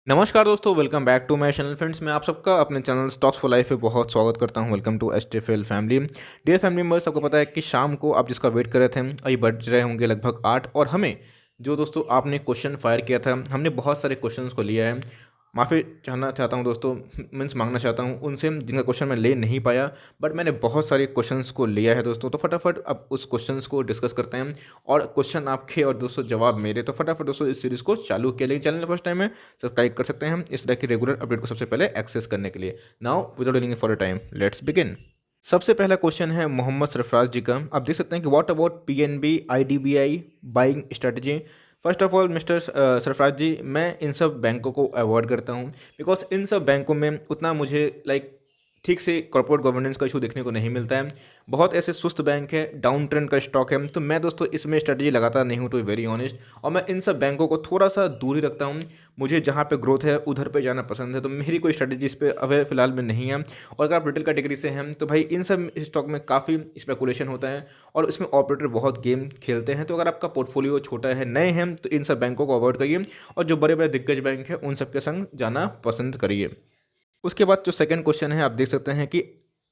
नमस्कार दोस्तों, welcome back to my channel. Friends, मैं आप सबका अपने चैनल स्टॉक्स फॉर लाइफ पे बहुत स्वागत करता हूं। Welcome to STFL family. Dear family members, आपको पता है कि शाम को आप जिसका वेट कर रहे थे, अभी बज रहे होंगे लगभग 8, और हमें जो दोस्तों आपने क्वेश्चन फायर किया था, हमने बहुत सारे क्वेश्चंस को लिया है। माफ़ी चाहना चाहता हूं दोस्तों, मीन्स मांगना चाहता हूं उनसे जिनका क्वेश्चन मैं ले नहीं पाया, बट मैंने बहुत सारे क्वेश्चंस को लिया है दोस्तों। तो फटाफट अब उस क्वेश्चंस को डिस्कस करते हैं, और क्वेश्चन आपके और दोस्तों जवाब मेरे। तो फटाफट दोस्तों इस सीरीज़ को चालू किया, लेकिन चैनल फर्स्ट टाइम है सब्सक्राइब कर सकते हैं हम इस तरह की रेगुलर अपडेट को सबसे पहले एक्सेस करने के लिए। Now without waiting for a time, let's begin. सबसे पहला क्वेश्चन है मोहम्मद सरफराज जी का। आप देख सकते हैं कि what about PNB IDBI buying strategy. First of all mister Sarfaraz ji, मैं इन सब बैंकों को अवॉइड करता हूँ, बिकॉज इन सब बैंकों में उतना मुझे ठीक से कॉर्पोरेट गवर्नेंस का इशू देखने को नहीं मिलता है। बहुत ऐसे सुस्त बैंक है, डाउन ट्रेंड का स्टॉक है, तो मैं दोस्तों इसमें स्ट्रेटजी लगाता नहीं हूँ, टू बी वेरी ऑनेस्ट। और मैं इन सब बैंकों को थोड़ा सा दूर ही रखता हूँ। मुझे जहाँ पे ग्रोथ है उधर पे जाना पसंद है, तो मेरी कोई स्ट्रेटजी इस पर अभी फिलहाल में नहीं है। और अगर आप रिटेल कैटेगरी से हैं तो भाई इन सब स्टॉक में काफ़ी स्पेकुलेशन होता है, और इसमें ऑपरेटर बहुत गेम खेलते हैं। तो अगर आपका पोर्टफोलियो छोटा है, नए हैं, तो इन सब बैंकों को अवॉइड करिए, और जो बड़े बड़े दिग्गज बैंक हैं उन सब के संग जाना पसंद करिए। उसके बाद जो सेकंड क्वेश्चन है, आप देख सकते हैं कि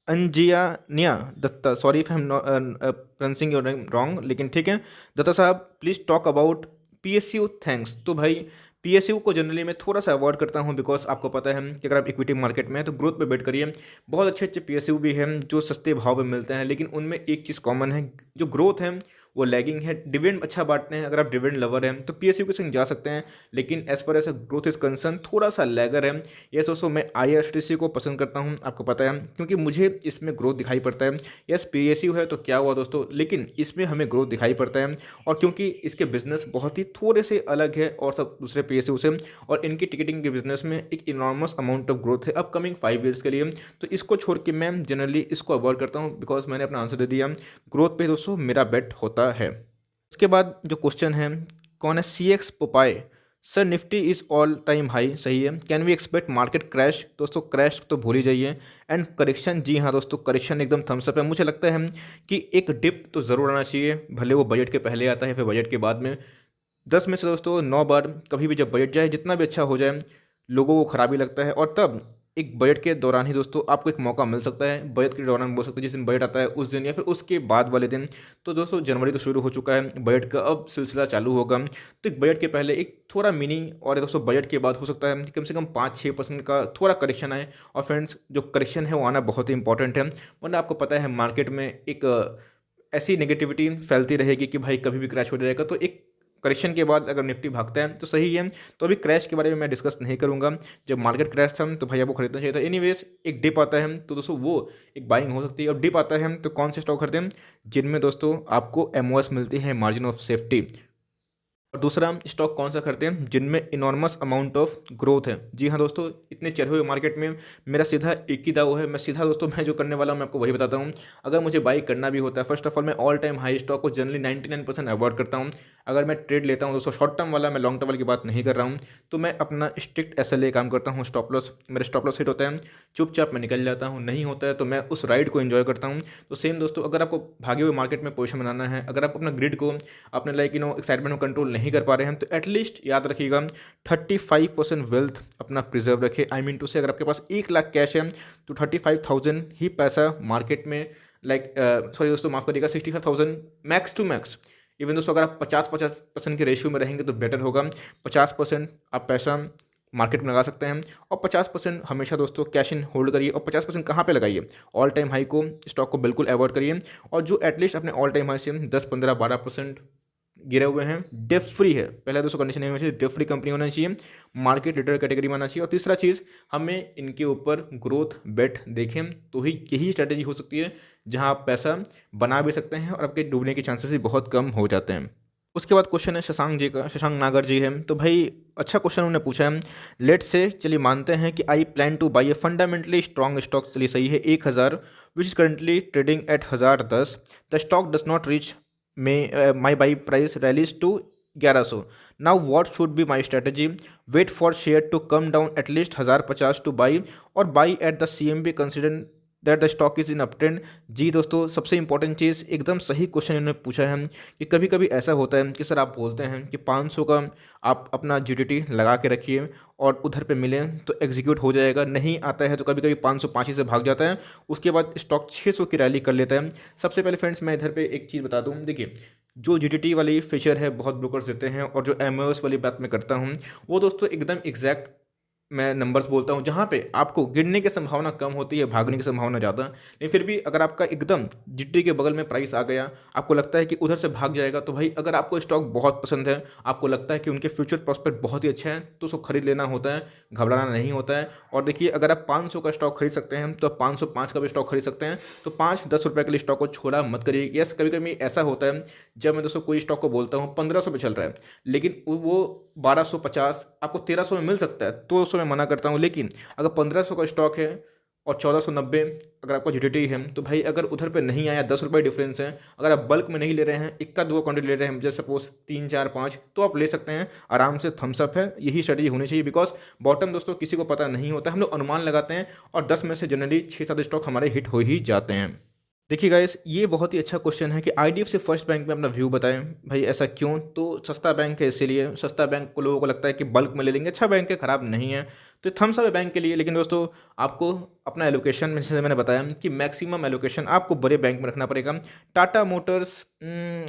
Anjiania Datta, sorry if I am pronouncing your name wrong, लेकिन ठीक है। दत्ता साहब, please talk about PSU thanks. तो भाई पीएसयू को जनरली मैं थोड़ा सा अवॉइड करता हूं, बिकॉज आपको पता है कि अगर आप इक्विटी मार्केट में हैं तो ग्रोथ पे बेट करिए। बहुत अच्छे अच्छे पीएसयू भी हैं जो सस्ते भाव में मिलते हैं, लेकिन उनमें एक चीज़ कॉमन है, जो ग्रोथ है वो लैगिंग है। डिविडेंड अच्छा बांटते हैं, अगर आप डिविडेंड लवर हैं तो पीएसयू के संग जा सकते हैं, लेकिन as per as growth is concern थोड़ा सा लैगर है। यस दोस्तों, मैं आईआरसीटीसी को पसंद करता हूं, आपको पता है, क्योंकि मुझे इसमें ग्रोथ दिखाई पड़ता है। यस पीएसयू है तो क्या हुआ दोस्तों, लेकिन इसमें हमें ग्रोथ दिखाई पड़ता है। और क्योंकि इसके बिजनेस बहुत ही थोड़े से अलग है और सब दूसरे पीएसयू से, और इनकी टिकटिंग के बिजनेस में एक इनॉर्मस अमाउंट ऑफ ग्रोथ है अपकमिंग 5 ईयर्स के लिए। तो इसको छोड़ के मैं जनरली इसको अवॉइड करता हूँ, बिकॉज मैंने अपना आंसर दे दिया। ग्रोथ पे दोस्तों मेरा बेट होता है। उसके बाद जो क्वेश्चन है, कौन है, सी एक्स पोपाए। Sir Nifty is all time high, सही है। Can we expect market crash. दोस्तों क्रैश तो भूल ही जाइए। एंड करेक्शन, जी हाँ दोस्तों, करेक्शन एकदम थम्सअप है। मुझे लगता है कि एक डिप तो ज़रूर आना चाहिए, भले वो बजट के पहले आता है फिर बजट के बाद में। 10 में से दोस्तों 9 बार कभी भी जब बजट जाए, जितना भी अच्छा हो जाए, लोगों को खराबी लगता है। और तब एक बजट के दौरान ही दोस्तों आपको एक मौका मिल सकता है। बजट के दौरान बोल सकते हैं, जिस दिन बजट आता है उस दिन या फिर उसके बाद वाले दिन। तो दोस्तों जनवरी तो शुरू हो चुका है, बजट का अब सिलसिला चालू होगा। तो एक बजट के पहले एक थोड़ा मिनी, और दोस्तों बजट के बाद हो सकता है कि कम से कम 5-6% का थोड़ा करेक्शन आए। और फ्रेंड्स, जो करेक्शन है वो आना बहुत ही इंपॉर्टेंट है, वरना आपको पता है मार्केट में एक ऐसी नेगेटिविटी फैलती रहेगी कि भाई कभी भी क्रैश हो जाएगा। तो एक करेक्शन के बाद अगर निफ्टी भागता है तो सही है। तो अभी क्रैश के बारे में मैं डिस्कस नहीं करूंगा। जब मार्केट क्रैश था तो भाई आपको खरीदना चाहिए था। एनीवेज, एक डिप आता है तो दोस्तों वो एक बाइंग हो सकती है। और डिप आता है तो कौन से स्टॉक खरीदें, जिनमें दोस्तों आपको एमओएस मिलती है, मार्जिन ऑफ सेफ्टी। और दूसरा स्टॉक कौन सा करते हैं, जिनमें इनॉर्मस अमाउंट ऑफ ग्रोथ है। जी हाँ दोस्तों, इतने चढ़े हुए मार्केट में मेरा सीधा एक ही दाव है। मैं सीधा दोस्तों मैं जो करने वाला हूँ मैं आपको वही बताता हूँ। अगर मुझे बाई करना भी होता है, फर्स्ट ऑफ ऑल मैं ऑल टाइम हाई स्टॉक को जनरली 99% अवॉइड करता हूँ। अगर मैं ट्रेड लेता हूँ दोस्तों शॉर्ट टर्म वाला, मैं लॉन्ग टर्म वाली की बात नहीं कर रहा हूँ, तो मैं अपना स्ट्रिक्ट एसएलए काम करता हूँ। स्टॉप लॉस, मेरे स्टॉप लॉस हिट होता है, चुपचाप मैं निकल जाता हूँ। नहीं होता है तो मैं उस राइड को एंजॉय करता हूँ। तो सेम दोस्तों, अगर आपको भागे हुए मार्केट में पोजीशन बनाना है, अगर आप अपना ग्रिड को अपने एक्साइटमेंट में कंट्रोल नहीं कर पा रहे हैं, तो एटलीस्ट याद रखिएगा 35% वेल्थ अपना प्रिजर्व रखें। आई मीन टू से, अगर आपके पास 1 लाख कैश है तो 35,000 ही पैसा मार्केट में, सॉरी दोस्तों माफ़ करिएगा, 65,000 मैक्स टू मैक्स। इवन दोस्तों अगर आप 50-50% के रेशियो में रहेंगे तो बेटर होगा। 50% आप पैसा मार्केट में लगा सकते हैं, और 50% हमेशा दोस्तों कैश इन होल्ड करिए। और 50% कहाँ पे लगाइए, ऑल टाइम हाई को, स्टॉक को बिल्कुल अवॉइड करिए। और जो एटलीस्ट अपने ऑल टाइम हाई से 10-15-12% गिरे हुए हैं, डेफ फ्री है, पहले दोस्तों कंडीशन नहीं होनी चाहिए, डेफ फ्री कंपनी होना चाहिए, मार्केट लीडर कैटेगरी में आना चाहिए। और तीसरा चीज़, हमें इनके ऊपर ग्रोथ बेट देखें, तो ही यही स्ट्रैटेजी हो सकती है जहां आप पैसा बना भी सकते हैं और आपके डूबने के चांसेस भी बहुत कम हो जाते हैं। उसके बाद क्वेश्चन है शशांक जी का, शशांक नागर जी है। तो भाई अच्छा क्वेश्चन उन्होंने पूछा है। लेट से चलिए मानते हैं कि I plan to buy a fundamentally strong stock, चलिए सही है, 1000 which is currently trading at 1010। The stock does not reach में my buy price rallies to 1100। Now what should be my strategy, wait for share to come down at least 1050 to buy, और buy at the C M P consider that the stock is in up trend. जी दोस्तों, सबसे important चीज़, एकदम सही question इन्होंने पूछा है कि कभी कभी ऐसा होता है कि सर आप बोलते हैं कि 500 का आप अपना जीडीटी लगा के रखिए और उधर पे मिलें तो एग्जीक्यूट हो जाएगा, नहीं आता है तो कभी कभी 505 ही से भाग जाता है, उसके बाद स्टॉक 600 की रैली कर लेता है। सबसे पहले फ्रेंड्स मैं इधर पे एक चीज़ बता दूं, देखिए जो जीडीटी वाली फीचर है बहुत ब्रोकर्स देते हैं, और जो एमओएस वाली बात मैं करता हूँ वो दोस्तों एकदम एग्जैक्ट मैं नंबर्स बोलता हूँ जहाँ पे आपको गिरने की संभावना कम होती है, भागने की संभावना ज़्यादा। लेकिन फिर भी अगर आपका एकदम जिट्टी के बगल में प्राइस आ गया, आपको लगता है कि उधर से भाग जाएगा, तो भाई अगर आपको स्टॉक बहुत पसंद है, आपको लगता है कि उनके फ्यूचर प्रॉस्पेक्ट बहुत ही अच्छे हैं, तो उसको खरीद लेना होता है, घबराना नहीं होता है। और देखिए अगर आप 500 का स्टॉक खरीद सकते हैं तो आप 505 का भी स्टॉक खरीद सकते हैं, तो 5-10 रुपये के लिए स्टॉक को छोड़ा मत करिए। यस, कभी कभी ऐसा होता है जब मैं दोस्तों कोई स्टॉक को बोलता हूँ 1500 पे चल रहा है, लेकिन वो 1250 आपको 1300 में मिल सकता है, तो उसको मैं मना करता हूँ। लेकिन अगर 1500 का स्टॉक है और 1490 अगर आपका जीडीटी है, तो भाई अगर उधर पे नहीं आया, 10 रुपये डिफरेंस है, अगर आप बल्क में नहीं ले रहे हैं, इक्का दुआ क्वांटिटी ले रहे हैं, जैसे सपोज 3-4-5, तो आप ले सकते हैं आराम से, थम्सअप है, यही स्ट्रेटजी होनी चाहिए। बिकॉज बॉटम दोस्तों किसी को पता नहीं होता, हम लोग अनुमान लगाते हैं और 10 में से जनरली 6-7 स्टॉक हमारे हिट हो ही जाते हैं। देखिए गाइस, ये बहुत ही अच्छा क्वेश्चन है कि आईडीएफसी फर्स्ट बैंक में अपना व्यू बताएं। भाई ऐसा क्यों? तो सस्ता बैंक है, इसीलिए सस्ता बैंक को लोगों को लगता है कि बल्क में ले लेंगे, अच्छा बैंक है, खराब नहीं है, तो थम्स अप है बैंक के लिए। लेकिन दोस्तों आपको अपना एलोकेशन में, जैसे मैंने बताया कि मैक्सिमम एलोकेशन आपको बड़े बैंक में रखना पड़ेगा। टाटा मोटर्स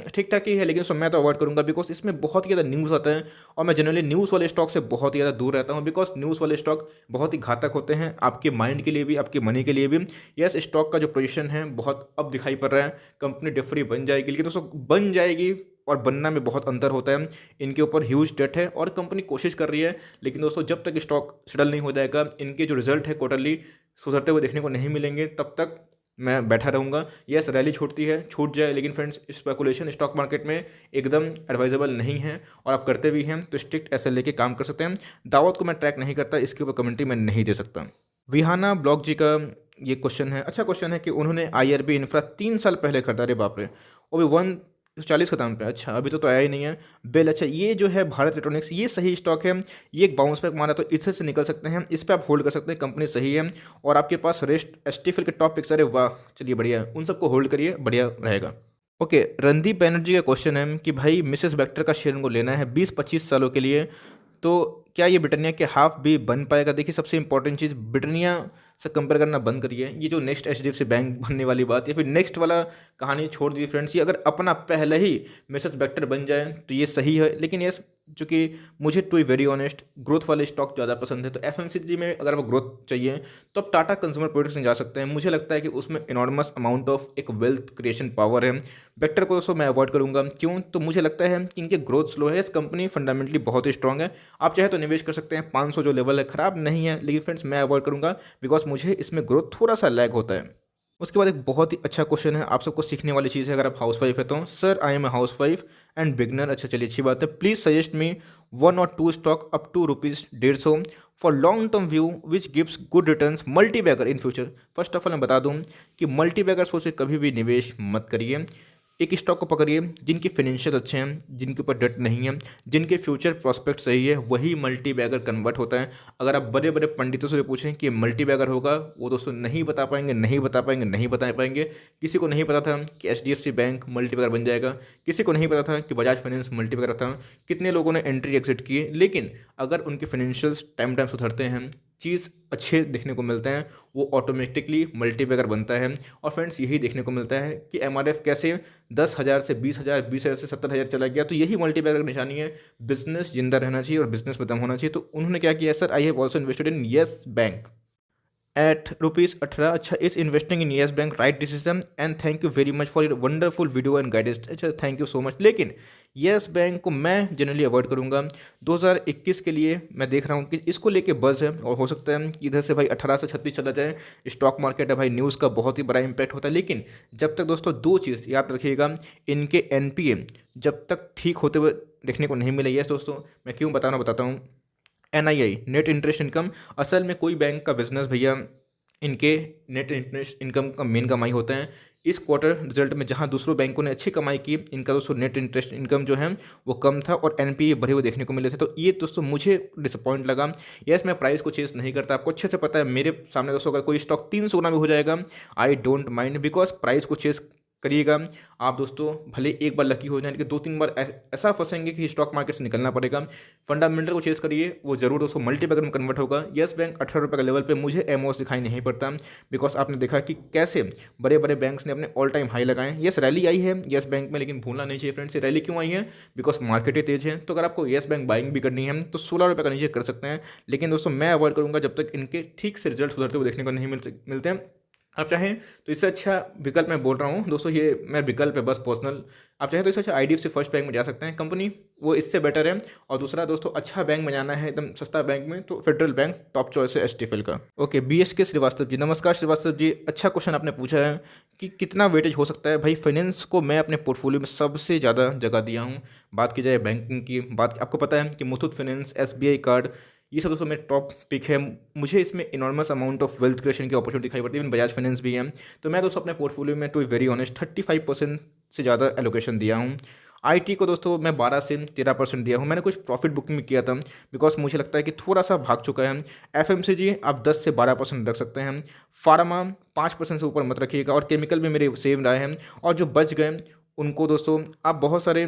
ठीक ठाक ही है, लेकिन उसमें मैं तो अवॉइड करूंगा बिकॉज इसमें बहुत ही ज़्यादा न्यूज़ आता है, और मैं जनरली न्यूज़ वाले स्टॉक से बहुत ही ज़्यादा दूर रहता हूँ, बिकॉज न्यूज़ वाले स्टॉक बहुत ही घातक होते हैं आपके माइंड के लिए भी, आपके मनी के लिए भी। यस, स्टॉक का जो पोजीशन है बहुत अब दिखाई पड़ रहा है, कंपनी डिफ फ्री बन जाएगी, लेकिन दोस्तों बन जाएगी और बनना में बहुत अंतर होता है। इनके ऊपर ह्यूज डेट है और कंपनी कोशिश कर रही है, लेकिन दोस्तों जब तक स्टॉक सेटल नहीं हो जाएगा, इनके जो रिजल्ट है क्वार्टरली सुधरते हुए देखने को नहीं मिलेंगे, तब तक मैं बैठा रहूँगा। यस, रैली छूटती है, छूट जाए, लेकिन फ्रेंड्स स्पेकुलेशन स्टॉक मार्केट में एकदम एडवाइजेबल नहीं है, और आप करते भी हैं तो स्ट्रिक्ट ऐसे लेके काम कर सकते हैं। दावत को मैं ट्रैक नहीं करता, इसके ऊपर कमेंट्री मैं नहीं दे सकता। विहाना ब्लॉक जी का ये क्वेश्चन है, अच्छा क्वेश्चन है कि उन्होंने आईआरबी इंफ्रा 3 साल पहले खरीदा। अरे बाप रे, वो भी 140 का दाम पे, अच्छा अभी तो आया ही नहीं है। बेल, अच्छा ये जो है भारत इलेक्ट्रॉनिक्स, ये सही स्टॉक है, ये एक बाउंस बैक मारा तो इससे से निकल सकते हैं, इस पर आप होल्ड कर सकते हैं, कंपनी सही है। और आपके पास रेस्ट एसटीफिल के टॉप पिक्स, अरे वाह, चलिए बढ़िया, उन सबको होल्ड करिए, बढ़िया रहेगा। ओके, रणदीप बैनर्जी का क्वेश्चन है कि भाई मिसेस बेक्टर का शेयर उनको लेना है 20-25 सालों के लिए, तो क्या ये ब्रिटानिया के हाफ भी बन पाएगा? देखिए सबसे इंपॉर्टेंट चीज़, ब्रिटानिया से कंपेयर करना बंद करिए। ये जो नेक्स्ट एचडीएफसी बैंक बनने वाली बात या फिर नेक्स्ट वाला कहानी छोड़ दीजिए फ्रेंड्स। ये अगर अपना पहले ही मिसेस बेक्टर बन जाए तो ये सही है, लेकिन ये चूँकि मुझे to be very honest growth वाले स्टॉक ज़्यादा पसंद है, तो एफएमसीजी में अगर आपको ग्रोथ चाहिए तो आप टाटा कंज्यूमर प्रोडक्ट्स में जा सकते हैं। मुझे लगता है कि उसमें इनॉर्मस अमाउंट ऑफ एक वेल्थ क्रिएशन पावर है। बेक्टर को दोस्तों मैं अवॉइड करूंगा, क्यों? तो मुझे लगता है कि इनके ग्रोथ स्लो है, इस कंपनी फंडामेंटली बहुत ही स्ट्रॉग है, आप चाहे तो निवेश कर सकते हैं। 500 जो लेवल है खराब नहीं है, लेकिन फ्रेंड्स मैं अवॉइड करूंगा बिकॉज मुझे इसमें ग्रोथ थोड़ा सा लैग होता है। उसके बाद एक बहुत ही अच्छा क्वेश्चन है, आप सबको सीखने वाली चीज़ है अगर आप हाउस वाइफ है तो। Sir I am a house wife and beginner, अच्छा चलिए अच्छी बात है, please suggest me 1 or 2 stock up to ₹150 for long term view which gives good returns multi bagger in future. First of all मैं बता दूं कि मल्टी बैगर सोच से कभी भी निवेश मत करिए। एक स्टॉक को पकड़िए जिनके फाइनेंशियल अच्छे हैं, जिनके ऊपर डेट नहीं है, जिनके फ्यूचर प्रोस्पेक्ट सही है, वही मल्टी बैगर कन्वर्ट होता है। अगर आप बड़े बड़े पंडितों से पूछें कि मल्टी बैगर होगा, वो दोस्तों नहीं बता पाएंगे, नहीं बता पाएंगे, नहीं बता पाएंगे। किसी को नहीं पता था कि एचडीएफसी बैंक मल्टी बैगर बन जाएगा, किसी को नहीं पता था कि बजाज फाइनेंस मल्टी बैगर था, कितने लोगों ने एंट्री एग्जिट किए। लेकिन अगर उनके फाइनेंशियल्स टाइम टाइम सुधरते हैं, चीज़ अच्छे देखने को मिलते हैं, वो ऑटोमेटिकली मल्टीबैगर बनता है। और फ्रेंड्स यही देखने को मिलता है कि एमआरएफ कैसे 10,000 से 20,000, 20,000 से 70,000 चला गया, तो यही मल्टीबैगर की निशानी है। बिजनेस जिंदा रहना चाहिए और बिजनेस में दम होना चाहिए। तो उन्होंने क्या किया? Sir I have also invested in yes bank at ₹18। अच्छा, is investing in yes bank right decision and thank you very much for your wonderful video and guidance. अच्छा थैंक यू सो मच। लेकिन yes bank को मैं generally avoid करूंगा। 2021 के लिए मैं देख रहा हूँ कि इसको लेके बज़ है, और हो सकता है कि इधर से भाई 18 से 36 चला जाए। स्टॉक मार्केट है भाई, न्यूज़ का बहुत ही बड़ा इंपैक्ट होता है। लेकिन जब तक दोस्तों दो चीज़ याद रखिएगा, इनके एनपीए जब तक ठीक होते हुए देखने को नहीं मिले। यस दोस्तों, मैं क्यों बताता हूँ। एनआईआई नेट इंटरेस्ट इनकम, असल में कोई बैंक का बिजनेस भैया इनके नेट इंटरेस्ट इनकम का मेन कमाई होता है। इस क्वार्टर रिजल्ट में जहां दूसरों बैंकों ने अच्छी कमाई की, इनका दोस्तों नेट इंटरेस्ट इनकम जो है वो कम था और एनपीए बढ़े हुए देखने को मिले थे। तो ये दोस्तों मुझे डिसअपॉइंट लगा। यस, मैं प्राइस को चेस नहीं करता, आपको अच्छे से पता है। मेरे सामने दोस्तों अगर कोई स्टॉक 300 गुना भी हो जाएगा, I don't mind, because price को चेस करिएगा आप दोस्तों, भले एक बार लकी हो जाए लेकिन 2-3 बार ऐसा फंसेंगे कि स्टॉक मार्केट से निकलना पड़ेगा। फंडामेंटल को चेस करिए, वो जरूर दोस्तों मल्टीबैगर में कन्वर्ट होगा। येस बैंक 18 रुपये का लेवल पे मुझे एमओएस दिखाई नहीं पड़ता, बिकॉज आपने देखा कि कैसे बड़े बड़े बैंक्स ने अपने ऑल टाइम हाई लगाए। येस रैली आई है येस बैंक में, लेकिन भूलना नहीं चाहिए फ्रेंड्स, ये रैली क्यों आई है? बिकॉज मार्केट ही तेज है। तो अगर आपको येस बैंक बाइंग भी करनी है तो 16 रुपये का नीचे कर सकते हैं, लेकिन दोस्तों मैं अवॉइड करूंगा जब तक इनके ठीक से रिजल्ट सुधरते हुए देखने को नहीं मिलते हैं। आप चाहें तो इससे अच्छा विकल्प, मैं बोल रहा हूँ दोस्तों, ये मैं विकल्प है बस पर्सनल, आप चाहें तो इससे अच्छा आईडीएफसी फर्स्ट बैंक में जा सकते हैं, कंपनी वो इससे बेटर है। और दूसरा दोस्तों, अच्छा बैंक में जाना है एकदम सस्ता बैंक में, तो फेडरल बैंक टॉप चॉइस है एचटीएफएल का। ओके, बीएसके श्रीवास्तव जी, नमस्कार श्रीवास्तव जी। अच्छा क्वेश्चन आपने पूछा है कि कितना वेटेज हो सकता है। भाई फाइनेंस को मैं अपने पोर्टफोलियो में सबसे ज़्यादा जगह दिया हूँ। बात की जाए बैंकिंग की, बात आपको पता है कि मुथूट फाइनेंस, एसबीआई कार्ड, ये सब दोस्तों मेरे टॉप पिक है। मुझे इसमें enormous amount of wealth creation की अपॉर्चुनिटी दिखाई पड़ती है। इवन बजाज फाइनेंस भी है। तो मैं दोस्तों अपने पोर्टफोलियो में, टू वेरी ऑनेस्ट, 35% से ज़्यादा एलोकेशन दिया हूँ। आईटी को दोस्तों मैं 12 से 13% दिया हूँ। मैंने कुछ प्रॉफिट बुकिंग में किया था, बिकॉज मुझे लगता है कि थोड़ा सा भाग चुका है। एफएमसीजी आप 10 से 12% रख सकते हैं। फार्मा 5% से ऊपर मत रखिएगा, और केमिकल भी मेरे सेम रहे हैं। और जो बच गए उनको दोस्तों आप बहुत सारे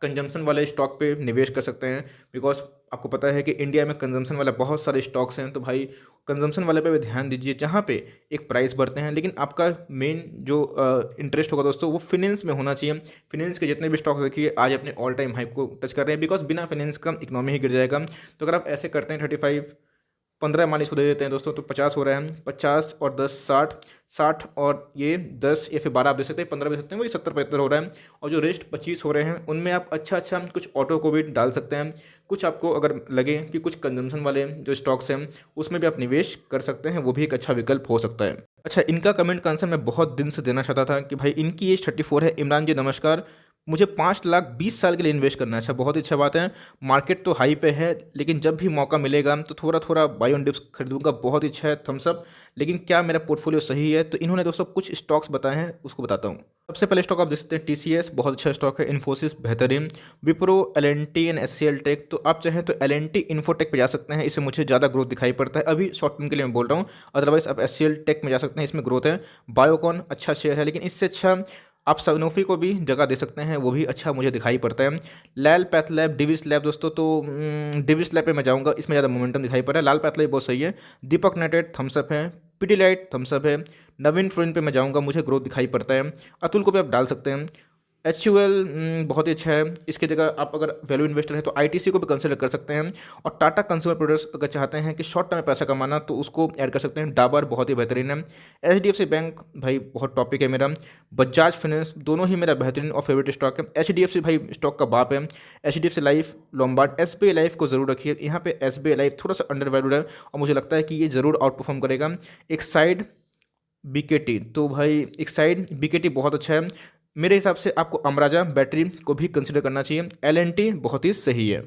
कंजम्पशन वाले स्टॉक पे निवेश कर सकते हैं, बिकॉज आपको पता है कि इंडिया में कंजम्पशन वाले बहुत सारे स्टॉक्स हैं। तो भाई कंजम्पशन वाले पे भी ध्यान दीजिए, जहाँ पे एक प्राइस बढ़ते हैं, लेकिन आपका मेन जो इंटरेस्ट होगा दोस्तों वो फिनेंस में होना चाहिए। फिनेंस के जितने भी स्टॉक्स देखिए आज अपने ऑल टाइम हाई को टच कर रहे हैं, बिकॉज बिना फिनेंस का इकोनॉमी ही गिर जाएगा। तो अगर आप ऐसे करते हैं 35, 15 मान इसको दे देते हैं दोस्तों, तो 50 हो रहा है। 50 और 10 60, 60 और ये 10 या फिर 12 आप दे सकते हैं, 15 दे सकते हैं, वही 70-75 हो रहा है। और जो रेस्ट 25 हो रहे हैं उनमें आप अच्छा कुछ ऑटो को भी डाल सकते हैं। कुछ आपको अगर लगे कि कुछ कंजम्पशन वाले जो स्टॉक्स हैं उसमें भी आप निवेश कर सकते हैं, वो भी एक अच्छा विकल्प हो सकता है। अच्छा, इनका कमेंट का आंसर मैं बहुत दिन से देना चाहता था कि भाई इनकी एज 34 है। इमरान जी नमस्कार, मुझे 5 लाख 20 साल के लिए इन्वेस्ट करना है। अच्छा, बहुत ही अच्छा बात है। मार्केट तो हाई पे है, लेकिन जब भी मौका मिलेगा तो थोड़ा थोड़ा बाई ऑन डिप्स खरीदूंगा। बहुत ही अच्छा है थम्सअप, लेकिन क्या मेरा पोर्टफोलियो सही है? तो इन्होंने दोस्तों कुछ स्टॉक्स बताए हैं, उसको बताता हूँ। सबसे पहले स्टॉक आप देख सकते हैं टीसीएस, बहुत अच्छा स्टॉक है। इन्फोसिस बेहतरीन, विप्रो, एलएनटी एंड एचसीएल टेक। तो आप चाहें तो एलएनटी इन्फोटेक पे जा सकते हैं, इससे मुझे ज़्यादा ग्रोथ दिखाई पड़ता है अभी शॉर्ट टर्म के लिए मैं बोल रहा हूँ। अदरवाइज आप एचसीएल टेक में जा सकते हैं, इसमें ग्रोथ है। बायोकॉन अच्छा शेयर है, लेकिन इससे अच्छा आप सनोफी को भी जगह दे सकते हैं, वो भी अच्छा मुझे दिखाई पड़ता है। लैल पैथलैब, डिविस लैब दोस्तों, तो डिविस लैब पे मैं जाऊंगा, इसमें ज़्यादा मोमेंटम दिखाई पड़ रहा है। लाल पैथलैब बहुत सही है। दीपक नाइट्रेट थम्सअप है। पिटीलाइट थम्सअप है। नवीन फ्लोरिन पे मैं जाऊंगा, मुझे ग्रोथ दिखाई पड़ता है। अतुल को भी आप डाल सकते हैं। HUL बहुत ही अच्छा है। इसकी जगह आप अगर वैल्यू इन्वेस्टर है तो ITC को भी कंसिडर कर सकते हैं। और टाटा कंज्यूमर प्रोडक्ट्स अगर चाहते हैं कि शॉर्ट टर्म में पैसा कमाना तो उसको ऐड कर सकते हैं। डाबर बहुत ही बेहतरीन है। HDFC बैंक भाई बहुत टॉपिक है मेरा। बजाज फाइनेंस, दोनों ही मेरा बेहतरीन और फेवरेट स्टॉक है। HDFC भाई स्टॉक का बाप है। HDFC life, Lombard, SBI life को जरूर रखिए। यहाँ पे SBI लाइफ थोड़ा सा अंडर वैल्यूड है और मुझे लगता है कि ये जरूर आउट परफॉर्म करेगा। एक साइड BKT, तो भाई एक साइड BKT बहुत अच्छा है। मेरे हिसाब से आपको अमराजा बैटरी को भी कंसिडर करना चाहिए। LNT बहुत ही सही है।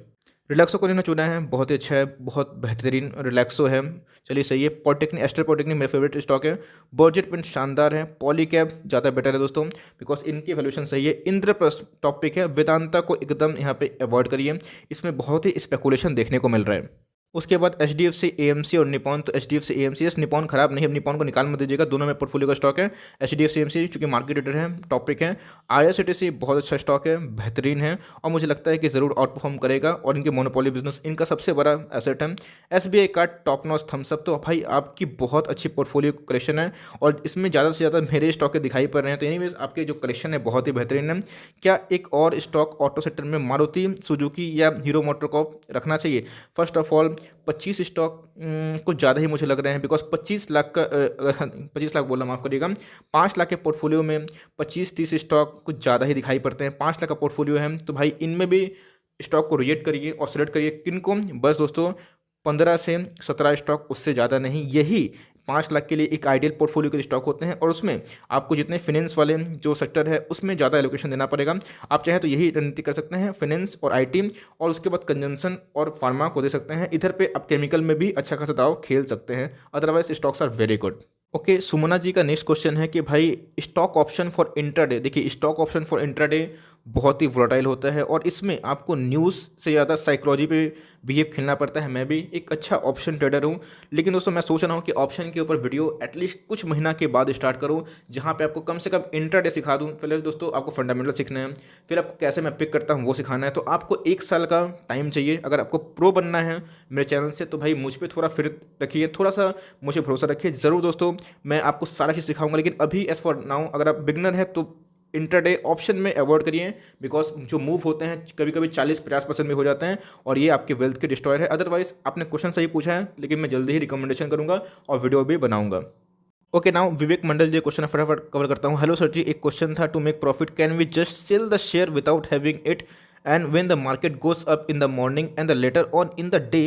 रिलैक्सो को इन्होंने चुना है, बहुत ही अच्छा है, बहुत बेहतरीन रिलैक्सो है। चलिए सही है। पॉलिटेक्निक, एस्टर पॉलिटेक्निक मेरा फेवरेट स्टॉक है। बॉर्जेट पेंट शानदार है। पॉलीकैब ज़्यादा बेटर है दोस्तों, बिकॉज इनकी वैल्यूएशन सही है। इंद्रप्रस्थ टॉपिक है। वेदांता को एकदम यहाँ पे अवॉइड करिए, इसमें बहुत ही स्पेकुलेशन देखने को मिल रहा है। उसके बाद HDFC AMC और निपॉन, तो HDFC AMC, यस निपॉन खराब नहीं है, निपॉन को निकाल मत दीजिएगा, दोनों में पोर्टफोलियो का स्टॉक है। HDFC AMC चूंकि मार्केट लीडर है, टॉपिक है। IRCTC बहुत अच्छा स्टॉक है, बेहतरीन है, और मुझे लगता है कि ज़रूर आउट परफॉर्म करेगा, और इनके मोनोपोली बिजनेस इनका सबसे बड़ा एसेट है। SBI का टॉप नॉच थम्सअप, तो भाई आपकी बहुत अच्छी पोर्टफोलियो कलेक्शन है, और इसमें ज़्यादा से ज़्यादा मेरे स्टॉक के दिखाई पड़ रहे हैं। तो एनीवेज आपके जो कलेक्शन है बहुत ही बेहतरीन है। क्या एक और स्टॉक ऑटो सेक्टर में मारुति सुजुकी या हीरो मोटरकॉर्प रखना चाहिए? फर्स्ट ऑफ ऑल 25 स्टॉक कुछ ज़्यादा ही मुझे लग रहे हैं, बिकॉज 25 लाख का 25 लाख बोलना माफ़ करिएगा, 5 लाख के पोर्टफोलियो में 25-30 स्टॉक कुछ ज़्यादा ही दिखाई पड़ते हैं। 5 लाख का पोर्टफोलियो है तो भाई इनमें भी स्टॉक को रिएक्ट करिए और सेलेक्ट करिए। किन को? बस दोस्तों 15 से 17 स्टॉक, उससे ज़्यादा नहीं। यही 5 लाख के लिए एक आइडियल पोर्टफोलियो के स्टॉक होते हैं, और उसमें आपको जितने फिनेंस वाले जो सेक्टर है उसमें ज़्यादा एलोकेशन देना पड़ेगा। आप चाहे तो यही रणनीति कर सकते हैं, फिनेंस और IT, और उसके बाद कंजम्पशन और फार्मा को दे सकते हैं। इधर पे आप केमिकल में भी अच्छा खासा दाव खेल सकते हैं। Otherwise stocks are very good. Okay, Sumana ji का नेक्स्ट क्वेश्चन है कि भाई स्टॉक ऑप्शन फॉर इंट्राडे, देखिए स्टॉक ऑप्शन फॉर इंट्राडे बहुत ही वोलेटाइल होता है और इसमें आपको न्यूज़ से ज़्यादा साइकोलॉजी पे बिहेव खेलना पड़ता है। मैं भी एक अच्छा ऑप्शन ट्रेडर हूँ, लेकिन दोस्तों मैं सोच रहा हूँ कि ऑप्शन के ऊपर वीडियो एटलीस्ट कुछ महीना के बाद स्टार्ट करूँ, जहाँ पे आपको कम से कम इंट्राडे सिखा दूँ। पहले दोस्तों आपको फंडामेंटल सीखना है, फिर आपको कैसे मैं पिक करता हूँ वो सिखाना है। तो आपको 1 साल का टाइम चाहिए अगर आपको प्रो बनना है मेरे चैनल से। तो भाई मुझ पर थोड़ा फिर रखिए, थोड़ा सा मुझे भरोसा रखिए। ज़रूर दोस्तों मैं आपको सारा चीज़ सिखाऊंगा, लेकिन अभी एज फॉर नाउ अगर आप बिगनर हैं तो इंटरडे ऑप्शन में अवॉइड करिए, बिकॉज जो मूव होते हैं कभी कभी 40-50% में हो जाते हैं और ये आपके वेल्थ के डिस्ट्रॉयर है। अदरवाइज आपने क्वेश्चन सही पूछा है, लेकिन मैं जल्दी ही रिकमेंडेशन करूंगा और वीडियो भी बनाऊंगा। Okay, now Vivek Mandal ji question फटाफट कवर करता हूँ। हेलो सर जी, एक क्वेश्चन था, to make profit can we just sell the share without having it and when the market goes up in the morning and the later on in the day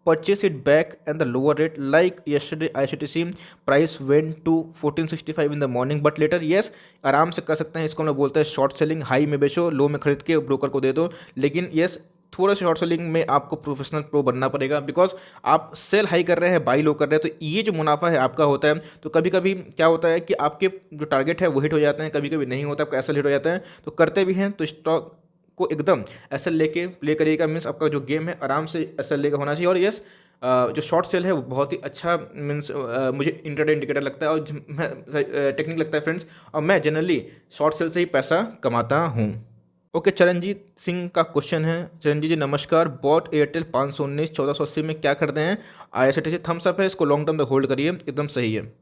purchase it back and the lower rate like yesterday ICTC price went to 1465 in the morning but later? yes, आराम से कर सकते हैं इसको, हम लोग बोलते हैं शॉर्ट सेलिंग। हाई में बेचो, लो में खरीद के ब्रोकर को दे दो। लेकिन यस, थोड़ा सा शॉर्ट सेलिंग में आपको प्रोफेशनल प्रो बनना पड़ेगा, बिकॉज आप सेल हाई कर रहे हैं, बाई लो कर रहे हैं, तो ये जो मुनाफा है आपका होता है। तो कभी कभी क्या होता है कि आपके जो टारगेट है वो हिट हो जाते हैं, कभी कभी नहीं होता, आपका एसएल हिट हो जाता है। तो करते भी हैं तो स्टॉक को एकदम एसएल लेके प्ले करिएगा, मीन्स आपका जो गेम है आराम से एसएल लेकर होना चाहिए। और यस, जो शॉर्ट सेल है वो बहुत ही अच्छा मीन्स मुझे इंटरडे इंडिकेटर लगता है और टेक्निक लगता है फ्रेंड्स, और मैं जनरली शॉर्ट सेल से ही पैसा कमाता हूँ। ओके, चरणजीत सिंह का क्वेश्चन है। चरणजीत जी नमस्कार, बॉट एयरटेल 519 1480 में क्या करते हैं? IRCTC थम्स अप है, इसको लॉन्ग टर्म तक होल्ड करिए, एकदम सही है।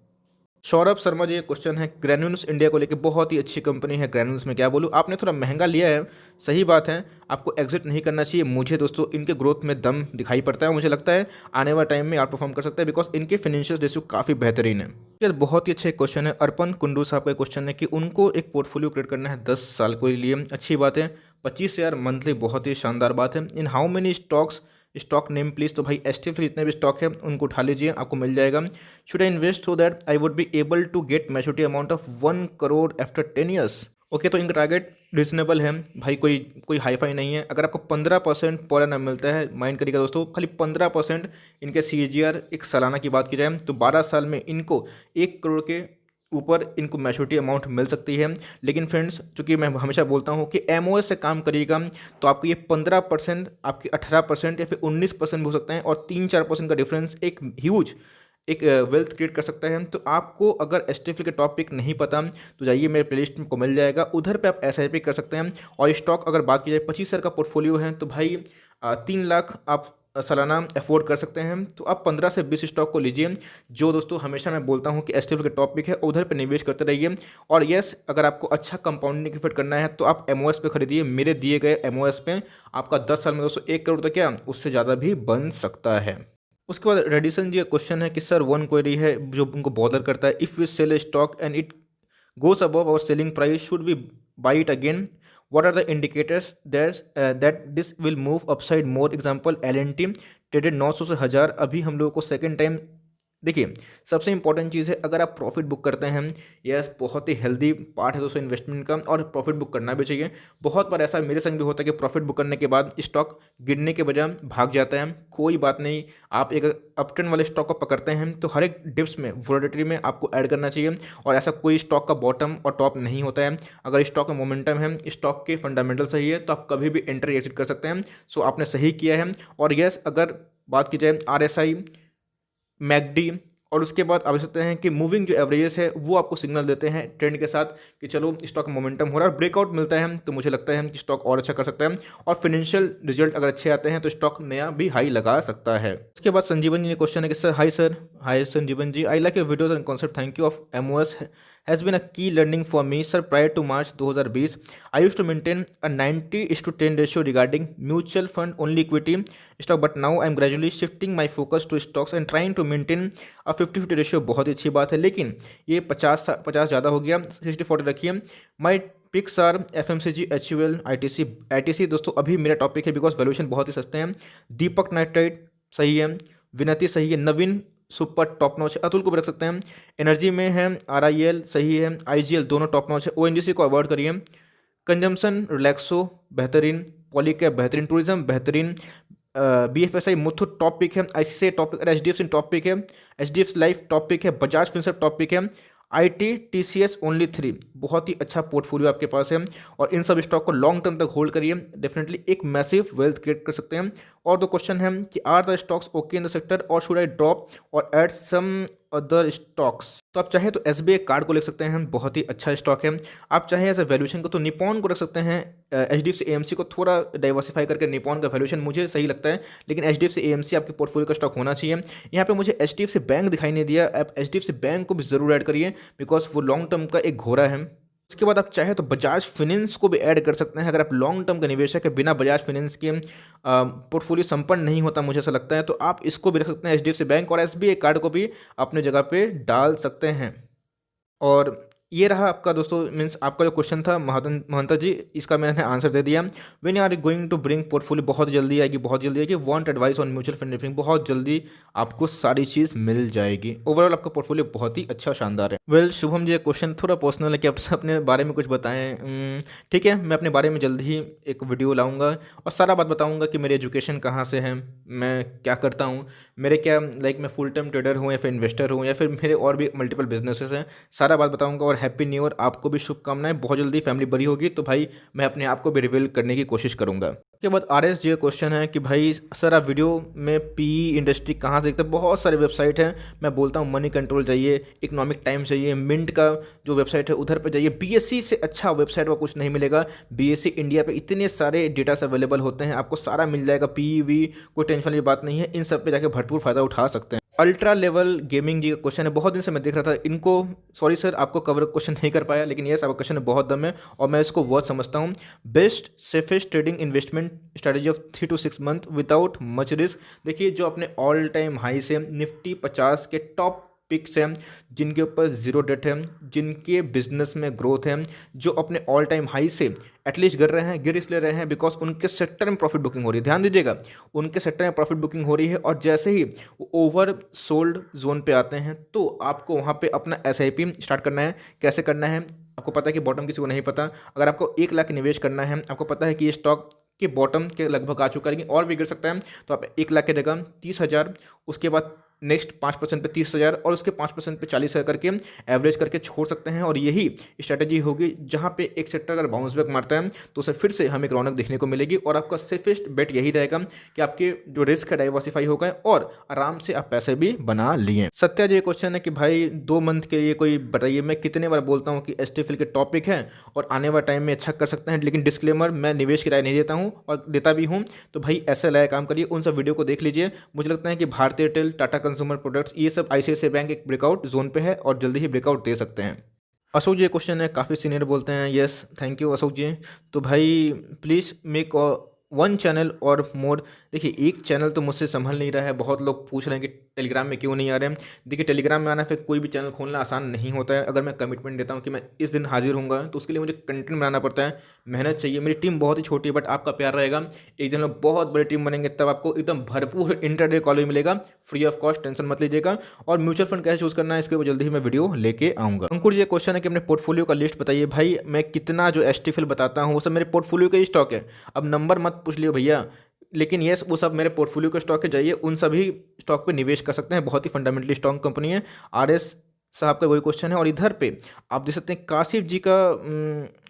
सौरभ शर्मा जी, क्वेश्चन है ग्रैन्यूल्स इंडिया को लेकर, बहुत ही अच्छी कंपनी है ग्रैन्यूल्स में, क्या बोलूँ, आपने थोड़ा महंगा लिया है, सही बात है, आपको एग्जिट नहीं करना चाहिए। मुझे दोस्तों इनके ग्रोथ में दम दिखाई पड़ता है, मुझे लगता है आने वाले टाइम में आउट परफॉर्म कर सकता है, बिकॉज इनके फाइनेंशियल रेशियो काफ़ी बेहतरीन है। ये बहुत ही अच्छे क्वेश्चन है। अर्पण कुंडू साहब का क्वेश्चन है कि उनको एक पोर्टफोलियो क्रिएट करना है 10 साल के लिए, अच्छी बात है, 25,000 मंथली, बहुत ही शानदार बात है। In how many stocks, stock name please? तो भाई एस टी जितने भी स्टॉक है उनको उठा लीजिए, आपको मिल जाएगा। Should I invest so that I would be able to get maturity amount of 1 crore after 10 years? Okay, तो इनका टारगेट रिजनेबल है भाई, कोई कोई हाई फाई नहीं है। अगर आपको 15% पर एनम मिलता है, माइंड करिएगा दोस्तों, खाली 15% इनके CAGR एक सालाना की बात की जाए तो 12 साल में इनको 1 करोड़ के ऊपर इनको मैच्योरिटी अमाउंट मिल सकती है। लेकिन फ्रेंड्स, चूंकि मैं हमेशा बोलता हूँ कि MOS से काम करिएगा तो आपको ये 15%, आपके 18% या फिर 19% हो सकते हैं, और 3-4% का डिफरेंस एक ह्यूज एक वेल्थ क्रिएट कर सकता है। तो आपको अगर STFL के टॉपिक नहीं पता तो जाइए, मेरे प्लेलिस्ट को मिल जाएगा, उधर पे आप SIP कर सकते हैं। और स्टॉक अगर बात की जाए, 25,000 का पोर्टफोलियो है तो भाई 3 लाख आप सालाना अफोर्ड कर सकते हैं। तो आप 15 से 20 स्टॉक को लीजिए, जो दोस्तों हमेशा मैं बोलता हूँ कि STFL के टॉपिक है, उधर पे निवेश करते रहिए। और यस, अगर आपको अच्छा कंपाउंडिंग इफेक्ट करना है तो आप MOS पे खरीदिए, मेरे दिए गए MOS पे आपका 10 साल में दोस्तों 1 करोड़ तक, क्या उससे ज़्यादा भी बन सकता है। उसके बाद रेडिसन जी का क्वेश्चन है कि सर, वन क्वेरी है जो उनको बॉदर करता है, if we sell stock and it goes above our selling price, should we buy it again? What are the indicators that this will move upside more? Example, L&T traded 900 से 1000, अभी हम लोगों को सेकंड टाइम। देखिए, सबसे important चीज़ है, अगर आप प्रॉफिट बुक करते हैं, यस, बहुत ही हेल्दी पार्ट है दोस्तों इन्वेस्टमेंट का, और प्रॉफिट बुक करना भी चाहिए। बहुत बार ऐसा मेरे संग भी होता है कि प्रॉफिट बुक करने के बाद स्टॉक गिरने के बजाय भाग जाता है। कोई बात नहीं, आप एक अप ट्रेंड वाले स्टॉक को पकड़ते हैं तो हर एक डिप्स में, वोलेटिलिटी में आपको ऐड करना चाहिए। और ऐसा कोई स्टॉक का बॉटम और टॉप नहीं होता है। अगर स्टॉक में मोमेंटम है, स्टॉक के फंडामेंटल सही है, तो आप कभी भी एंट्री एग्जिट कर सकते हैं। सो आपने सही किया है। और यस, अगर बात की जाए RSI, मैकडी, और उसके बाद आप देख सकते हैं कि मूविंग जो एवरेजेस है वो आपको सिग्नल देते हैं ट्रेंड के साथ कि चलो स्टॉक मोमेंटम हो रहा है, ब्रेकआउट मिलता है तो मुझे लगता है कि स्टॉक और अच्छा कर सकता है। और फाइनेंशियल रिजल्ट अगर अच्छे आते हैं तो स्टॉक नया भी हाई लगा सकता है। उसके बाद संजीवन जी ने क्वेश्चन है कि sir, hi Sanjeevan ji, I like your videos and concept, thank you of MOS has been a key learning for me, sir. Prior to March 2020, I used to maintain a 90:10 ratio regarding mutual fund only equity stock, but now I'm gradually shifting my focus to stocks and trying to maintain a 50-50 ratio। बहुत ही अच्छी बात है, लेकिन ये 50 ज़्यादा हो गया, 60-40 रखिए। My picks are FMCG, HUL, ITC दोस्तों अभी मेरा टॉपिक है, बिकॉज वैल्यूएशन बहुत ही सस्ते हैं। दीपक नाइट्राइट सही है, विनती सही है, नवीन सुपर टॉप नॉच है, अतुल को भी रख सकते हैं। एनर्जी में है RIL सही है, IGL दोनों टॉप नॉच है। ONGC को अवॉइड करिए। कंजम्पशन रिलैक्सो बेहतरीन, पॉलीकैप बेहतरीन, टूरिज्म बेहतरीन, BFSI मुथूट टॉप पिक है, ICICI top pick, HDFC top pick है, HDFC लाइफ टॉप पिक है, बजाज फिनसर्व टॉप पिक है, IT TCS ओनली 3। बहुत ही अच्छा पोर्टफोलियो आपके पास है और इन सब स्टॉक को लॉन्ग टर्म तक होल्ड करिए, डेफिनेटली एक मैसिव वेल्थ क्रिएट कर सकते हैं। और दो क्वेश्चन है कि are the stocks okay in the sector और शुड आई ड्रॉप और ऐड सम अदर स्टॉक्स। तो आप चाहें तो SBI कार्ड को लिख सकते हैं, बहुत ही अच्छा स्टॉक है। आप चाहें एज ए वैल्यूएशन को तो निपॉन को रख सकते हैं। HDFC AMC को थोड़ा डाइवर्सिफाई करके निपॉन का वैल्यूएशन मुझे सही लगता है, लेकिन HDFC AMC आपके पोर्टफोलियो का स्टॉक होना चाहिए। यहाँ पे मुझे HDFC बैंक दिखाई नहीं दिया, आप HDFC बैंक को भी जरूर ऐड करिए बिकॉज वो लॉन्ग टर्म का एक घोड़ा है। उसके बाद आप चाहे तो बजाज फिनेंस को भी ऐड कर सकते हैं। अगर आप लॉन्ग टर्म का निवेशक है, बिना बजाज फिनेंस के पोर्टफोलियो संपन्न नहीं होता मुझे ऐसा लगता है, तो आप इसको भी रख सकते हैं। HDFC बैंक और SBI कार्ड को भी अपने जगह पे डाल सकते हैं। और ये रहा आपका दोस्तों, मीन्स आपका जो क्वेश्चन था महंता जी, इसका मैंने आंसर दे दिया। When are going to bring portfolio, बहुत जल्दी आएगी, बहुत जल्दी आएगी। Want advice on mutual fund निफ्टिंग, बहुत जल्दी आपको सारी चीज़ मिल जाएगी। ओवरऑल आपका पोर्टफोलियो बहुत ही अच्छा शानदार है। वेल शुभम जी, क्वेश्चन थोड़ा पर्सनल है कि आप अपने बारे में कुछ बताएं। ठीक है, मैं अपने बारे में जल्द ही एक वीडियो लाऊंगा और सारा बात बताऊंगा कि मेरी एजुकेशन कहाँ से है, मैं क्या करता हूँ, मेरे क्या मैं फुल टाइम ट्रेडर हूँ या फिर इन्वेस्टर हूँ या फिर मेरे और भी मल्टीपल बिजनेसेस हैं, सारा बात बताऊंगा। और हैप्पी न्यू ईयर, आपको भी शुभकामनाएं। बहुत जल्दी फैमिली बड़ी होगी तो भाई मैं अपने आप को भी रिवील करने की कोशिश करूंगा। उसके बाद RS जी का क्वेश्चन है कि भाई सर आप वीडियो में PE इंडस्ट्री कहाँ से देखते हैं? बहुत सारे वेबसाइट हैं, मैं बोलता हूँ मनी कंट्रोल जाइए, इकोनॉमिक टाइम्स जाइए, मिंट का जो वेबसाइट है उधर पर जाइए। BSE से अच्छा वेबसाइट कुछ नहीं मिलेगा। BSE इंडिया पे इतने सारे डेटास अवेलेबल होते हैं, आपको सारा मिल जाएगा। PEV कोई टेंशन वाली बात नहीं है, इन सब पे जाके भरपूर फायदा उठा सकते हैं। अल्ट्रा लेवल गेमिंग जी का क्वेश्चन है, बहुत दिन से मैं देख रहा था इनको, सॉरी सर आपको कवर क्वेश्चन नहीं कर पाया, लेकिन यस आपका क्वेश्चन बहुत दम है और मैं इसको वर्थ समझता हूँ। Best safest trading investment strategy of 3 to 6 month without much risk. देखिए जो अपने ऑल टाइम हाई से निफ्टी 50 के टॉप पिक्स हैं, जिनके ऊपर जीरो डेट है, जिनके बिजनेस में ग्रोथ है, जो अपने ऑल टाइम हाई से एटलीस्ट गिर रहे हैं, गिर इसलिए रहे हैं बिकॉज उनके सेक्टर में प्रॉफिट बुकिंग हो रही है। ध्यान दीजिएगा, उनके सेक्टर में प्रॉफिट बुकिंग हो रही है और जैसे ही वो ओवर सोल्ड जोन पे आते हैं तो आपको वहाँ पे अपना SIP स्टार्ट करना है। कैसे करना है आपको पता है कि बॉटम किसी को नहीं पता। अगर आपको 1 लाख निवेश करना है, आपको पता है कि ये स्टॉक के बॉटम के लगभग आ चुका है, लेकिन और भी गिर सकता है, तो आप 1 लाख की जगह 30,000, उसके बाद नेक्स्ट 5% पे 30,000 और उसके 5% पे 40,000 करके एवरेज करके छोड़ सकते हैं। और यही स्ट्रैटेजी होगी जहां पे एक सेक्टर अगर बाउंस बैक मारता है तो उसे फिर से हमें एक रौनक देखने को मिलेगी। और आपका सेफेस्ट बेट यही रहेगा कि आपके जो रिस्क है डाइवर्सिफाई हो गए और आराम से आप पैसे भी बना लिए। सत्या जी क्वेश्चन है कि भाई 2 मंथ के लिए कोई बताइए, मैं कितने बार बोलता हूँ कि STFL के टॉपिक है और आने वाले टाइम में अच्छा कर सकते हैं, लेकिन डिस्क्लेमर मैं निवेश की राय नहीं देता हूँ और देता भी हूँ, तो भाई ऐसे लाया काम करिए, उन सब वीडियो को देख लीजिए। मुझे लगता है कि भारतीय एयरटेल, टाटा कंज्यूमर प्रोडक्ट्स, ये सब ICICI बैंक एक ब्रेकआउट जोन पे है और जल्दी ही ब्रेकआउट दे सकते हैं। अशोक जी क्वेश्चन है, काफ़ी सीनियर बोलते हैं, यस थैंक यू अशोक जी। तो भाई प्लीज़ मेक 1 चैनल और मोर। देखिए एक चैनल तो मुझसे संभल नहीं रहा है, बहुत लोग पूछ रहे हैं कि टेलीग्राम में क्यों नहीं आ रहे हैं। देखिए टेलीग्राम में आना फिर कोई भी चैनल खोलना आसान नहीं होता है। अगर मैं कमिटमेंट देता हूँ कि मैं इस दिन हाजिर होऊंगा तो उसके लिए मुझे कंटेंट बनाना पड़ता है, मेहनत चाहिए। मेरी टीम बहुत ही छोटी है, बट आपका प्यार रहेगा, एक दिन लोग बहुत बड़ी टीम बनेंगे तब आपको एकदम भरपूर इंटरडे कॉल भी मिलेगा फ्री ऑफ कॉस्ट, टेंशन मत लीजिएगा। और म्यूचुअल फंड कैसे चूज करना है इसके ऊपर जल्दी ही मैं वीडियो लेके आऊँगा। अंकुर जी क्वेश्चन है कि अपने पोर्टफोलियो का लिस्ट बताइए। भाई मैं कितना जो STFL बताता हूँ वो सब मेरे पोर्टफोलियो के ही स्टॉक है, अब नंबर मत पूछ लियो भैया, लेकिन यस वो सब मेरे पोर्टफोलियो के स्टॉक के जाइए, उन सभी स्टॉक पे निवेश कर सकते हैं। बहुत ही फंडामेंटली स्ट्रॉन्ग कंपनी है। RS साहब का वही क्वेश्चन है। और इधर पे आप देख सकते हैं काशिफ जी का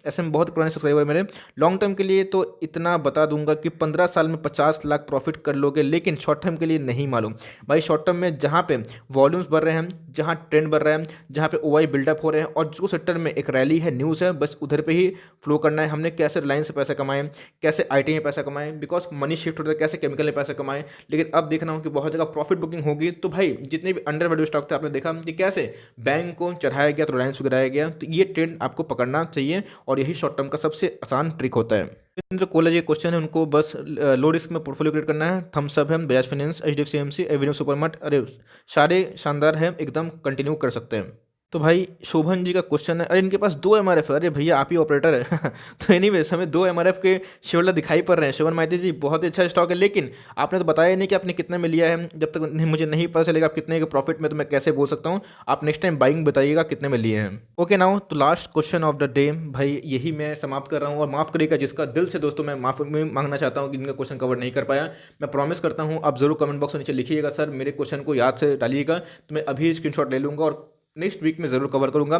ऐसे में बहुत पुराने सब्सक्राइबर मेरे। लॉन्ग टर्म के लिए तो इतना बता दूंगा कि 15 साल में 50 लाख प्रॉफिट कर लोगे, लेकिन शॉर्ट टर्म के लिए नहीं मालूम। भाई शॉर्ट टर्म में जहाँ पे वॉल्यूम्स बढ़ रहे हैं, जहाँ ट्रेंड बढ़ रहा है, जहाँ पे OI बिल्डअप हो रहे हैं और जो सेक्टर में एक रैली है, न्यूज़ है, बस उधर पे ही फ्लो करना है। हमने कैसे रिलायंस से पैसा कमाए, कैसे IT में पैसा कमाए, बिकॉज मनी शिफ्ट होता है, कैसे केमिकल में पैसा कमाए। लेकिन अब देखना हो कि बहुत जगह प्रॉफिट बुकिंग होगी, तो भाई जितने भी अंडर वैल्यू स्टॉक थे आपने देखा कि कैसे बैंक को चढ़ाया गया तो रिलायंस को गिराया गया। तो ये ट्रेंड आपको पकड़ना चाहिए और यही शॉर्ट टर्म का सबसे आसान ट्रिक होता है। जितेंद्र कोला जी क्वेश्चन है, उनको बस लो रिस्क में पोर्टफोलियो क्रिएट करना है। थम्स अप है, Bajaj finance, HDFC AMC, Avenue supermart, अरे सारे शानदार है, एकदम कंटिन्यू कर सकते हैं। तो भाई शोभन जी का क्वेश्चन है, अरे इनके पास दो एमआरएफ है, अरे भैया आप ही ऑपरेटर है। तो एनीवेज हमें दो एमआरएफ के शेयर होल्डर दिखाई पड़ रहे हैं। शोभन माइती जी बहुत ही अच्छा स्टॉक है, लेकिन आपने तो बताया नहीं कि आपने कितने में लिया है। जब तक मुझे नहीं पता चलेगा आप कितने के प्रॉफिट में, तो मैं कैसे बोल सकता हूँ। आप नेक्स्ट टाइम बाइंग बताइएगा कितने में लिए हैं। ओके नाउ तो last question of the day भाई यही मैं समाप्त कर रहा हूँ, और माफ़ करिएगा जिसका दिल से दोस्तों मैं माफ़ी मांगना चाहता हूँ कि इनका क्वेश्चन कवर नहीं कर पाया। मैं प्रॉमिस करता हूँ आप जरूर कमेंट बॉक्स में नीचे लिखिएगा सर मेरे क्वेश्चन को याद से डालिएगा, तो मैं अभी स्क्रीनशॉट ले लूँगा और नेक्स्ट वीक में ज़रूर कवर करूंगा।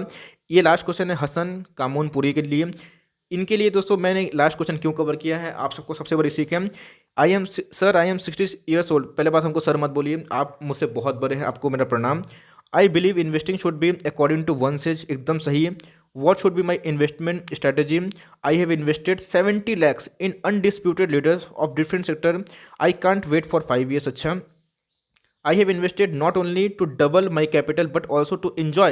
ये लास्ट क्वेश्चन है हसन कामोनपुरी के लिए। इनके लिए दोस्तों मैंने लास्ट क्वेश्चन क्यों कवर किया है, आप सबको सबसे बड़ी सीख है। I am 60 years old. पहले बात हमको सर मत बोलिए, आप मुझसे बहुत बड़े हैं, आपको मेरा प्रणाम। I believe investing should be according to one's age, एकदम सही है। What should be my investment strategy? I have invested 70 lakhs in undisputed leaders of different sector. I can't wait for 5 years। अच्छा, I have invested not only to double my capital but also to enjoy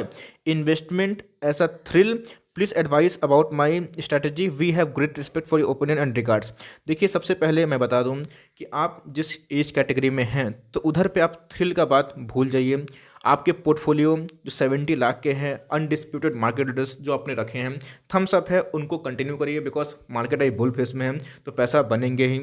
investment as a thrill. Please advise about my strategy. We have great respect for your opinion and regards. देखिए सबसे पहले मैं बता दूं कि आप जिस age category में हैं तो उधर पे आप थ्रिल का बात भूल जाइए। आपके पोर्टफोलियो जो 70 लाख के हैं, अनडिस्प्यूटेड मार्केट लीडर्स जो आपने रखे हैं, थम्स अप है, उनको कंटिन्यू करिए बिकॉज मार्केट अभी बुल फेस में है, तो पैसा बनेंगे ही।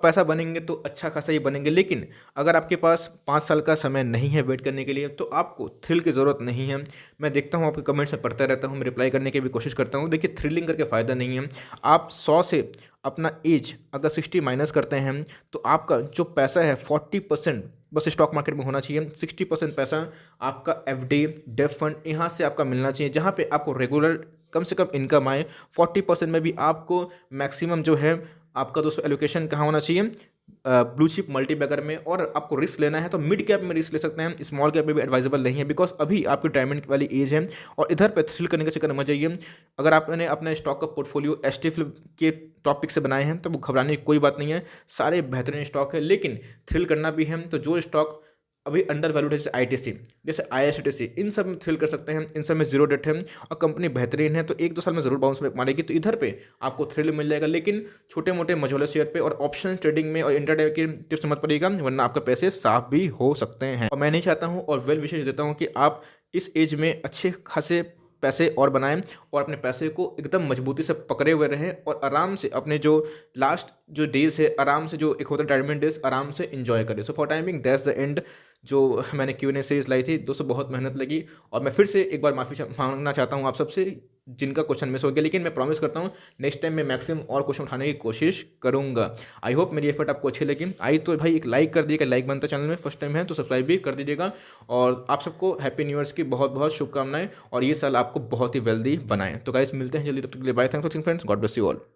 पैसा बनेंगे तो अच्छा खासा ही बनेंगे, लेकिन अगर आपके पास 5 साल का समय नहीं है वेट करने के लिए तो आपको थ्रिल की ज़रूरत नहीं है। मैं देखता हूँ आपके कमेंट्स में पढ़ता रहता हूँ, मैं रिप्लाई करने की भी कोशिश करता हूँ। देखिए थ्रिलिंग करके फ़ायदा नहीं है। आप 100 से अपना एज अगर 60 माइनस करते हैं तो आपका जो पैसा है 40% बस स्टॉक मार्केट में होना चाहिए। 60% पैसा आपका एफडी, डेफ फंड, यहाँ से आपका मिलना चाहिए जहाँ पे आपको रेगुलर कम से कम इनकम आए। 40% में भी आपको मैक्सिमम जो है आपका दोस्तों एलोकेशन कहाँ होना चाहिए, ब्लू चिप मल्टी बैगर में। और आपको रिस्क लेना है तो मिड कैप में रिस्क ले सकते हैं, स्मॉल कैप में भी एडवाइजेबल नहीं है बिकॉज अभी आपकी डायमंड वाली एज है। और इधर पे थ्रिल करने के चक्कर में मत जाइए। अगर आपने अपने स्टॉक का पोर्टफोलियो एसटी के टॉपिक से बनाए हैं तो वो घबराने की कोई बात नहीं है, सारे बेहतरीन स्टॉक है। लेकिन थ्रिल करना भी है तो जो स्टॉक अभी अंडर वैल्यूड है जैसे आईटीसी, जैसे आईआरसीटीसी, इन सब में थ्रिल कर सकते हैं। इन सब में जीरो डेट है और कंपनी बेहतरीन है तो 1-2 साल में जरूर बाउंस बैक मारेगी, तो इधर पे आपको थ्रिल मिल जाएगा। लेकिन छोटे मोटे मझोले शेयर पे और ऑप्शन ट्रेडिंग में और इंटरडे के टिप्स मत पड़ेगा, वरना आपके पैसे साफ भी हो सकते हैं। और मैं नहीं चाहता हूँ और वेल विशेष देता हूँ कि आप इस एज में अच्छे खासे पैसे और बनाएं और अपने पैसे को एकदम मजबूती से पकड़े हुए रहें और आराम से अपने जो लास्ट जो डेज है, आराम से जो एक होता है रिटायरमेंट डेज, आराम से इंजॉय करें। So for timing that's the end. जो मैंने Q&A सीरीज लाई थी दोस्तों, बहुत मेहनत लगी और मैं फिर से एक बार माफ़ी मांगना चाहता हूँ आप सबसे जिनका क्वेश्चन मिस हो गया, लेकिन मैं प्रॉमिस करता हूँ नेक्स्ट टाइम मैं मैक्सिमम और क्वेश्चन उठाने की कोशिश करूँगा। आई होप मेरी एफर्ट आपको अच्छी लगी। आई तो भाई एक लाइक कर दीजिएगा, लाइक बनता चैनल में, फर्स्ट टाइम है तो सब्सक्राइब भी कर दीजिएगा। और आप सबको हैप्पी न्यू ईयर्स की बहुत बहुत शुभकामनाएं और ये साल आपको बहुत ही वेल्दी बनाएं। तो गाइस मिलते हैं जल्दी, तब तक के लिए bye. Thanks for watching friends, God bless you all.